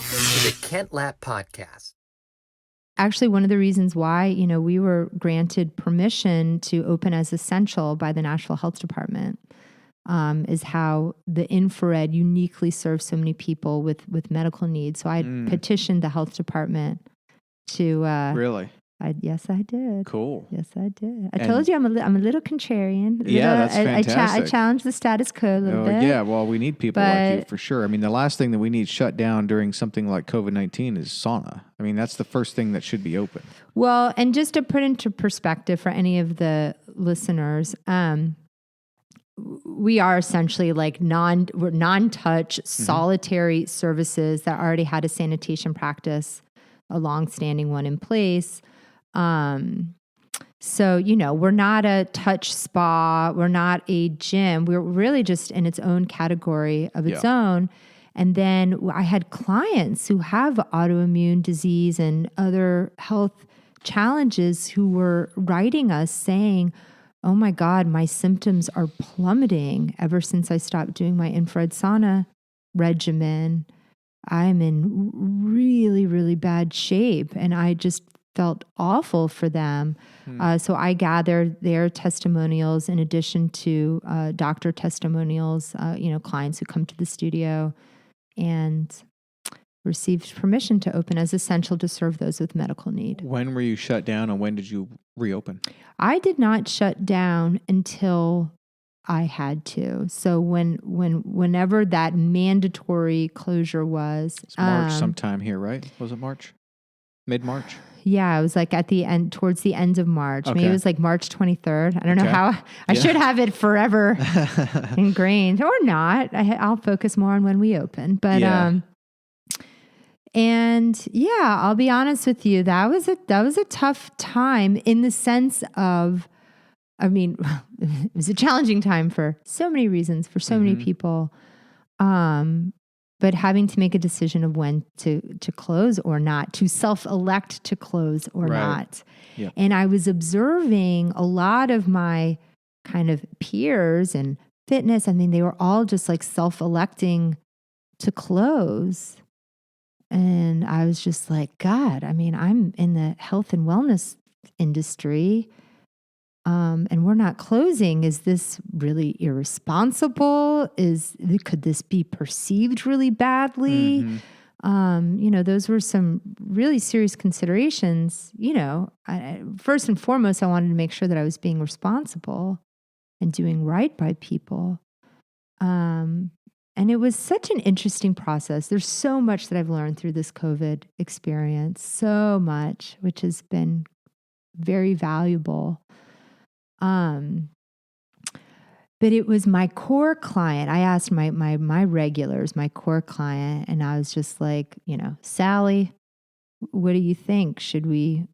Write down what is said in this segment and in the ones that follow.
to the Kent Lapp Podcast. Actually, one of the reasons why, we were granted permission to open as essential by the National Health Department is how the infrared uniquely serves so many people with medical needs. So I petitioned the health department to... Really? Yes, I did. Cool. Yes, I did. I told you I'm a little contrarian. That's fantastic. I challenge the status quo a little bit. Yeah, well, we need people like you for sure. I mean, the last thing that we need shut down during something like COVID-19 is sauna. I mean, that's the first thing that should be open. Well, and just to put into perspective for any of the listeners, we are essentially like non-touch, solitary services that already had a sanitation practice, a long-standing one in place. So, we're not a touch spa. We're not a gym. We're really just in its own category of its own. And then I had clients who have autoimmune disease and other health challenges who were writing us saying, oh my God, my symptoms are plummeting ever since I stopped doing my infrared sauna regimen. I'm in really, really bad shape. And I just felt awful for them. So I gathered their testimonials in addition to doctor testimonials, clients who come to the studio, and received permission to open as essential to serve those with medical need. When were you shut down and when did you reopen? I did not shut down until I had to. So whenever that mandatory closure was. It's March sometime here, right? Was it March? Mid-March? Yeah, it was like at the end, towards the end of March. Okay. Maybe it was like March 23rd. I don't know how. I should have it forever ingrained or not. I'll focus more on when we open. But I'll be honest with you. That was a tough time in the sense of, it was a challenging time for so many reasons, for so many people. But having to make a decision of when to close or not, to self-elect to close or not. Yep. And I was observing a lot of my kind of peers and fitness. They were all just like self-electing to close. And I was just like, God, I'm in the health and wellness industry. And we're not closing. Is this really irresponsible? Could this be perceived really badly? Those were some really serious considerations. First and foremost, I wanted to make sure that I was being responsible and doing right by people. And it was such an interesting process. There's so much that I've learned through this COVID experience, so much, which has been very valuable. But it was my core client. I asked my regulars, my core client, and I was just like, Sally, what do you think? Should we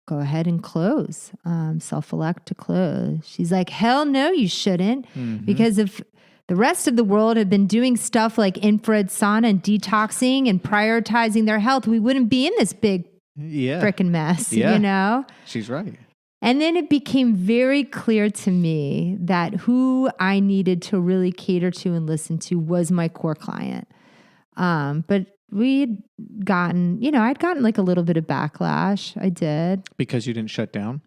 go ahead and close, self-elect to close? She's like, hell no, you shouldn't. Because if the rest of the world had been doing stuff like infrared sauna and detoxing and prioritizing their health, we wouldn't be in this big freaking mess, She's right. And then it became very clear to me that who I needed to really cater to and listen to was my core client. But we'd gotten, I'd gotten like a little bit of backlash. I did. Because you didn't shut down?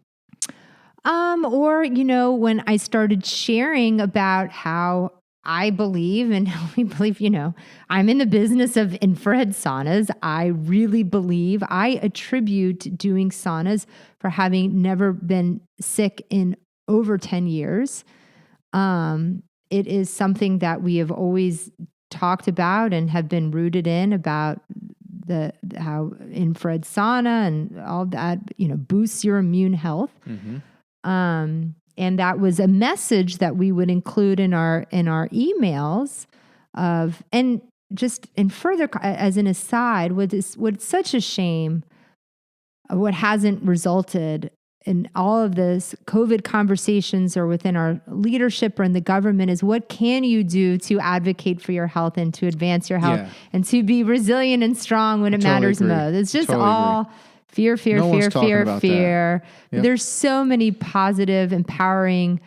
Or, when I started sharing about how I believe and how we believe, I'm in the business of infrared saunas. I really believe I attribute doing saunas for having never been sick in over 10 years. It is something that we have always talked about and have been rooted in about how infrared sauna and all that, boosts your immune health. And that was a message that we would include in our emails and just in further, as an aside, what's such a shame, what hasn't resulted in all of this COVID conversations or within our leadership or in the government is what can you do to advocate for your health and to advance your health and to be resilient and strong when it matters most. It's just all fear. Yep. There's so many positive, empowering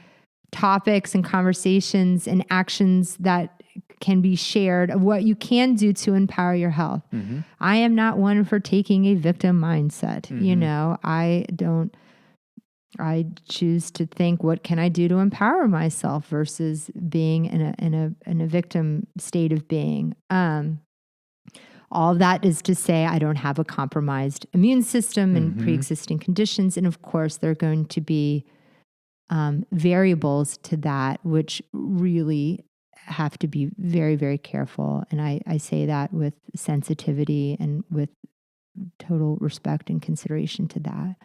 topics and conversations and actions that can be shared of what you can do to empower your health. Mm-hmm. I am not one for taking a victim mindset. Mm-hmm. You know, I choose to think, what can I do to empower myself versus being in a victim state of being. All of that is to say, I don't have a compromised immune system and Mm-hmm. pre-existing conditions. And of course, there are going to be variables to that, which really have to be very, very careful. And I say that with sensitivity and with total respect and consideration to that.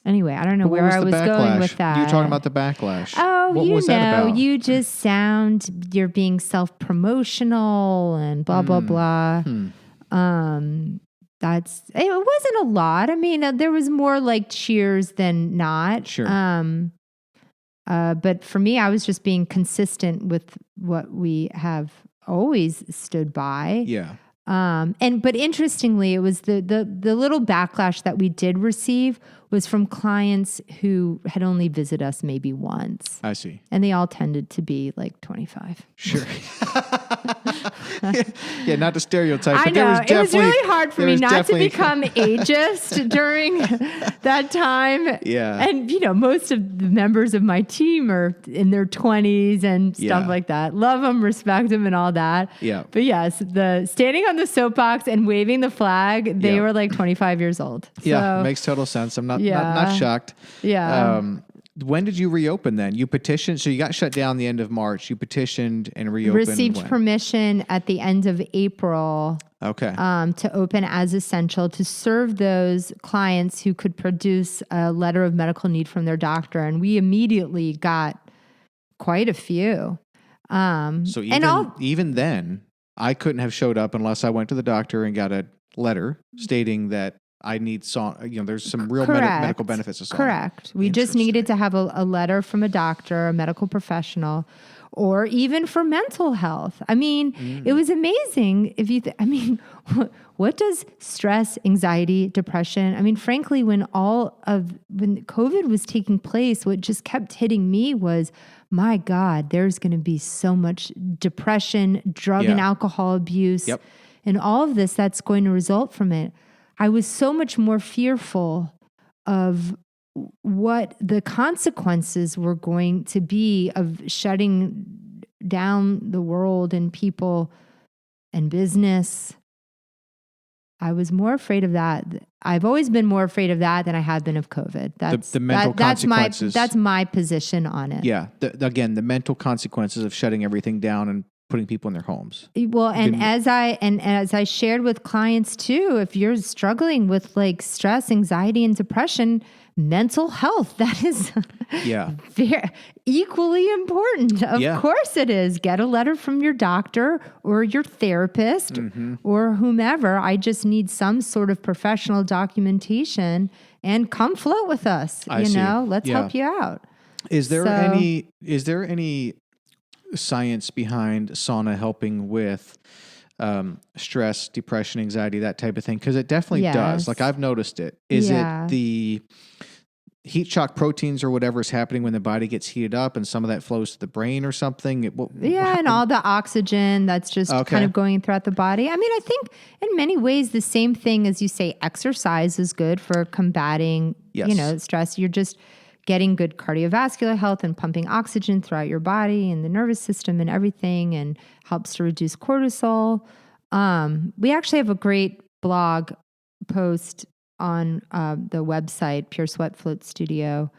Anyway, I don't know where I was going with that. You were talking about the backlash. Oh, what was that about? You just you're being self-promotional and blah, blah, blah. It wasn't a lot. I mean, there was more like cheers than not. Sure. But for me, I was just being consistent with what we have always stood by. Yeah. But interestingly, it was the little backlash that we did receive was from clients who had only visited us maybe once. I see. And they all tended to be like 25. Sure. Yeah, not to stereotype. I but there know. was it was really hard for me not to become ageist during that time. Yeah. And, most of the members of my team are in their 20s and stuff like that. Love them, respect them, and all that. Yeah. But yes, the standing on the soapbox and waving the flag, they were like 25 years old. Yeah, makes total sense. I'm not shocked. Yeah. When did you reopen then? You petitioned, so you got shut down the end of March. You petitioned and reopened. Received permission at the end of April. Okay. To open as essential to serve those clients who could produce a letter of medical need from their doctor. And we immediately got quite a few. So even then, I couldn't have showed up unless I went to the doctor and got a letter stating that I need sauna. There's some real medical benefits to sauna. Correct. We just needed to have a letter from a doctor, a medical professional, or even for mental health. I mean, it was amazing. If you, what does stress, anxiety, depression? I mean, frankly, when COVID was taking place, what just kept hitting me was, my God, there's going to be so much depression, drug and alcohol abuse, and all of this that's going to result from it. I was so much more fearful of what the consequences were going to be of shutting down the world and people and business. I was more afraid of that. I've always been more afraid of that than I have been of COVID. That's the mental consequences. That's my position on it. Yeah. Again, the mental consequences of shutting everything down and putting people in their homes. Well, as I shared with clients too, if you're struggling with like stress, anxiety, and depression, mental health, that is very equally important. Of course it is. Get a letter from your doctor or your therapist or whomever. I just need some sort of professional documentation and come float with us. Let's help you out. Is there any science behind Sauna helping with stress, depression, anxiety, that type of thing? Because it definitely does. Like I've noticed it. Is it the heat shock proteins or whatever is happening when the body gets heated up and some of that flows to the brain or something? And all the oxygen that's just kind of going throughout the body. I mean, I think in many ways the same thing as you say, exercise is good for combating, stress. You're just getting good cardiovascular health and pumping oxygen throughout your body and the nervous system and everything, and helps to reduce cortisol. We actually have a great blog post on the website, Pure Sweat Float Studio.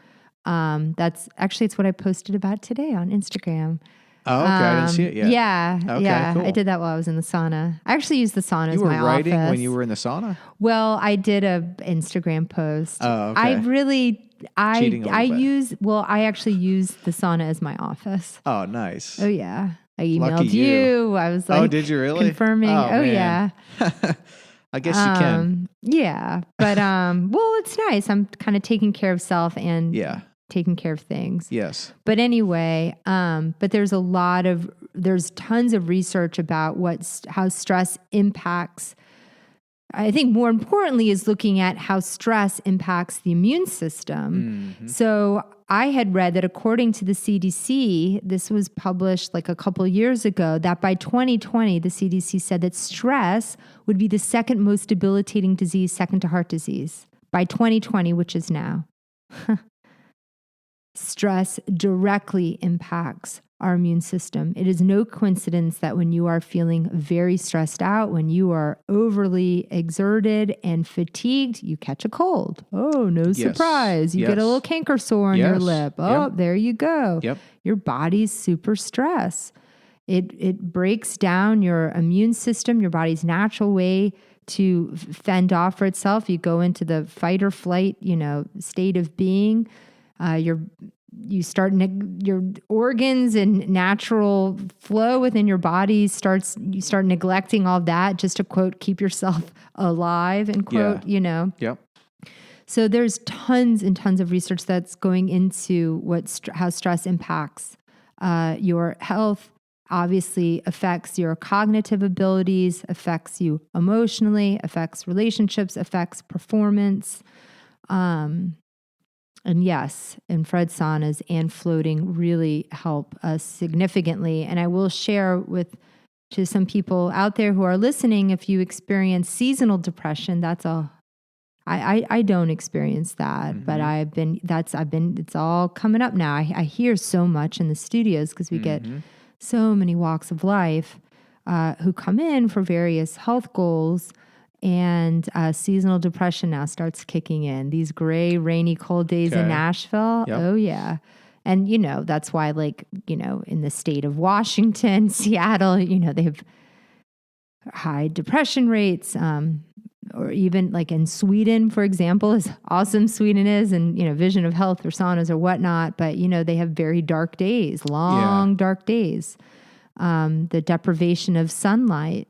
It's what I posted about today on Instagram. Oh, okay. I didn't see it yet. Yeah. Okay, yeah. cool. I did that while I was in the sauna. I actually used the sauna as my office. You were writing when you were in the sauna? Well, I did a Instagram post. Oh, okay. I actually use the sauna as my office. Oh, nice. Oh, yeah. I emailed you. I was like, oh, did you really? Confirming. Oh, yeah. I guess you can. Yeah. But, well, it's nice. I'm kind of taking care of self and taking care of things. Yes. But anyway, but there's tons of research about how stress impacts I think more importantly is looking at how stress impacts the immune system. Mm-hmm. So I had read that according to the CDC, this was published like a couple years ago, that by 2020, the CDC said that stress would be the second most debilitating disease, second to heart disease, by 2020, which is now. Stress directly impacts our immune system. It is no coincidence that when you are feeling very stressed out, when you are overly exerted and fatigued, you catch a cold. Oh, no surprise. You get a little canker sore on your lip. Oh, there you go. Yep. Your body's super stressed. It breaks down your immune system, your body's natural way to fend off for itself. You go into the fight or flight, state of being. Your organs and natural flow within your body you start neglecting all that just to quote, keep yourself alive and quote, Yep. So there's tons and tons of research that's going into how stress impacts your health, obviously affects your cognitive abilities, affects you emotionally, affects relationships, affects performance. And yes, infrared saunas and floating really help us significantly. And I will share to some people out there who are listening, if you experience seasonal depression, I don't experience that, but it's all coming up now. I hear so much in the studios because we get so many walks of life who come in for various health goals. And seasonal depression now starts kicking in. These gray, rainy, cold days in Nashville. Yep. Oh, yeah. And, that's why, in the state of Washington, Seattle, they have high depression rates. Or even like in Sweden, for example, as awesome Sweden is, and, vision of health or saunas or whatnot. But, they have very dark days, long, dark days. The deprivation of sunlight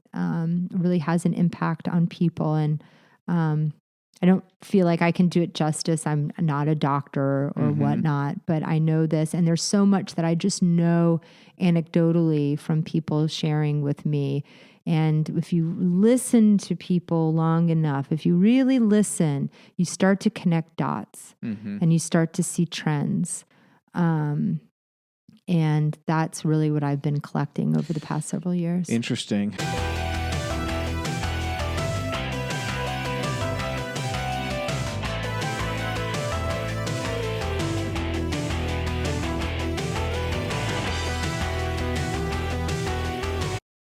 really has an impact on people. And I don't feel like I can do it justice. I'm not a doctor or whatnot, but I know this. And there's so much that I just know anecdotally from people sharing with me. And if you listen to people long enough, if you really listen, you start to connect dots and you start to see trends. And that's really what I've been collecting over the past several years. Interesting.